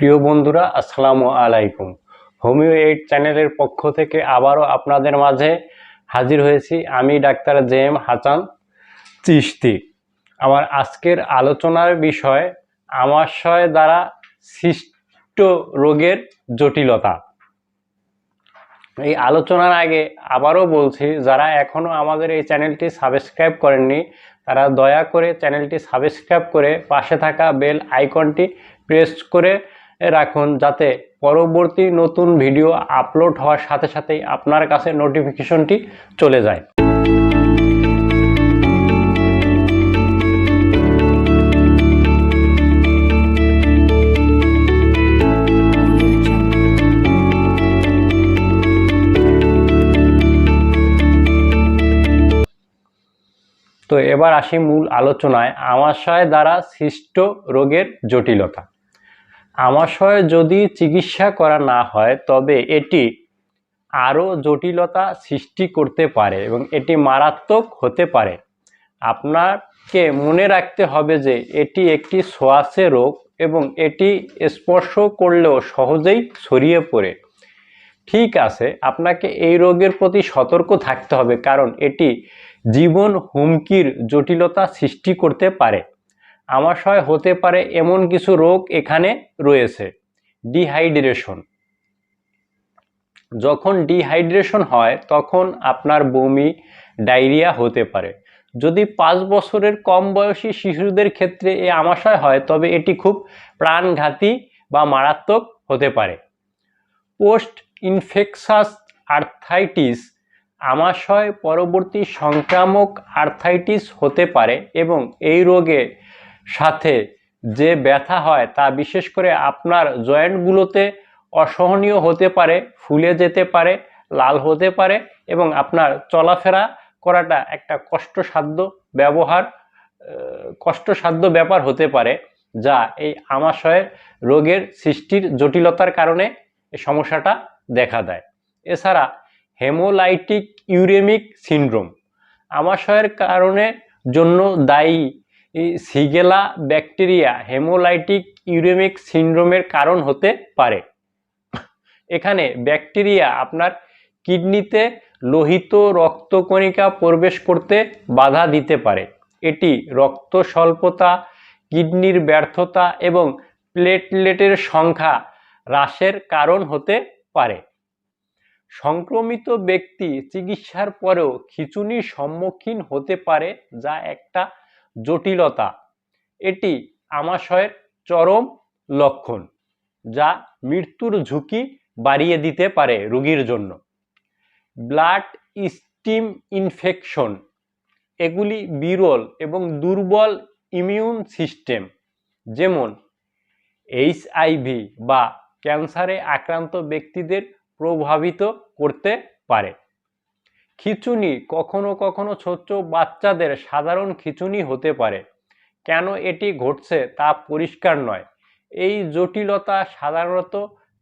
প্রিয় বন্ধুরা, আসসালামু আলাইকুম। হোমিও এইড চ্যানেলের পক্ষ থেকে আবারও আপনাদের মাঝে হাজির হয়েছি আমি ডাক্তার জে.এম. হাসান চিশতি। আমার আজকের আলোচনার বিষয় আমাশয় দ্বারা সৃষ্ট রোগের জটিলতা। এই আলোচনার আগে আবারও বলছি, যারা এখনও আমাদের এই চ্যানেলটি সাবস্ক্রাইব করেননি তারা দয়া করে চ্যানেলটি সাবস্ক্রাইব করে পাশে থাকা বেল আইকনটি প্রেস করে রাখুন, যাতে পরবর্তী নতুন ভিডিও আপলোড হওয়ার সাথে সাথেই আপনার কাছে নোটিফিকেশনটি চলে যায়। তো এবার আসি মূল আলোচনায়, আমাশয় দ্বারা সৃষ্ট রোগের জটিলতা। আমাশয় যদি চিকিৎসা করা না হয় তবে এটি আরও জটিলতা সৃষ্টি করতে পারে এবং এটি মারাত্মক হতে পারে। আপনাকে মনে রাখতে হবে যে এটি একটি ছোঁয়াচে রোগ এবং এটি স্পর্শ করলেও সহজেই ছড়িয়ে পড়ে। ঠিক আছে, আপনাকে এই রোগের প্রতি সতর্ক থাকতে হবে, কারণ এটি জীবন হুমকির জটিলতা সৃষ্টি করতে পারে। আমাশয় হতে পারে এমন কিছু রোগ এখানে রয়েছে। ডিহাইড্রেশন। যখন ডিহাইড্রেশন হয় তখন আপনার বমি, ডায়রিয়া হতে পারে। যদি 5 বছরের কম বয়সী শিশুদের ক্ষেত্রে এই আমাশয় হয় তবে এটি খুব প্রাণঘাতী বা মারাত্মক হতে পারে। Post infectious arthritis. আমাশয় পরবর্তী সংক্রামক আর্থ্রাইটিস হতে পারে এবং এই রোগের সাথে যে ব্যথা হয় তা বিশেষ করে আপনার জয়েন্টগুলোতে অসহনীয় হতে পারে, ফুলে যেতে পারে, লাল হতে পারে এবং আপনার চলাফেরা করাটা একটা কষ্টসাধ্য ব্যাপার হতে পারে, যা এই আমাশয়ের রোগের সৃষ্টির জটিলতার কারণে এই সমস্যাটা দেখা দেয়। এছাড়া হেমোলাইটিক ইউরেমিক সিনড্রোম। আমাশয়ের কারণে জন্য দায়ী সিগেলা ব্যাকটেরিয়া হেমোলাইটিক ইউরেমিক সিনড্রোমের কারণ হতে পারে। এখানে ব্যাকটেরিয়া আপনার কিডনিতে লোহিত রক্তকণিকা প্রবেশ করতে বাধা দিতে পারে। এটি রক্ত স্বল্পতা, কিডনির ব্যর্থতা এবং প্লেটলেটের সংখ্যা হ্রাসের কারণ হতে পারে। সংক্রমিত ব্যক্তি চিকিৎসার পরেও খিঁচুনির সম্মুখীন হতে পারে, যা একটা জটিলতা। এটি আমাশয়ের চরম লক্ষণ, যা মৃত্যুর ঝুঁকি বাড়িয়ে দিতে পারে রোগীর জন্য। Blood stream infection. এগুলি বিরল এবং দুর্বল ইমিউন সিস্টেম, যেমন এইচআইভি বা ক্যান্সারে আক্রান্ত ব্যক্তিদের প্রভাবিত করতে পারে। খিঁচুনি। কখনো কখনো ছোট বাচ্চাদের সাধারণ খিঁচুনি হতে পারে। কেন এটি ঘটছে তা পরিষ্কার নয়। এই জটিলতা সাধারণত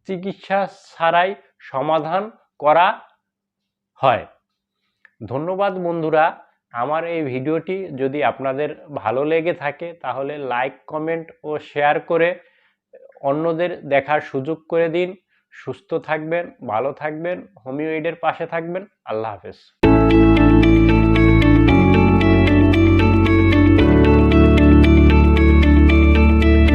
চিকিৎসা ছাড়াই সমাধান করা হয়। ধন্যবাদ বন্ধুরা। আমার এই ভিডিওটি যদি আপনাদের ভালো লেগে থাকে তাহলে লাইক, কমেন্ট ও শেয়ার করে অন্যদের দেখার সুযোগ করে দিন। সুস্থ থাকবেন, ভালো থাকবেন, হোমিও এইডের পাশে থাকবেন। আল্লাহ হাফেজ।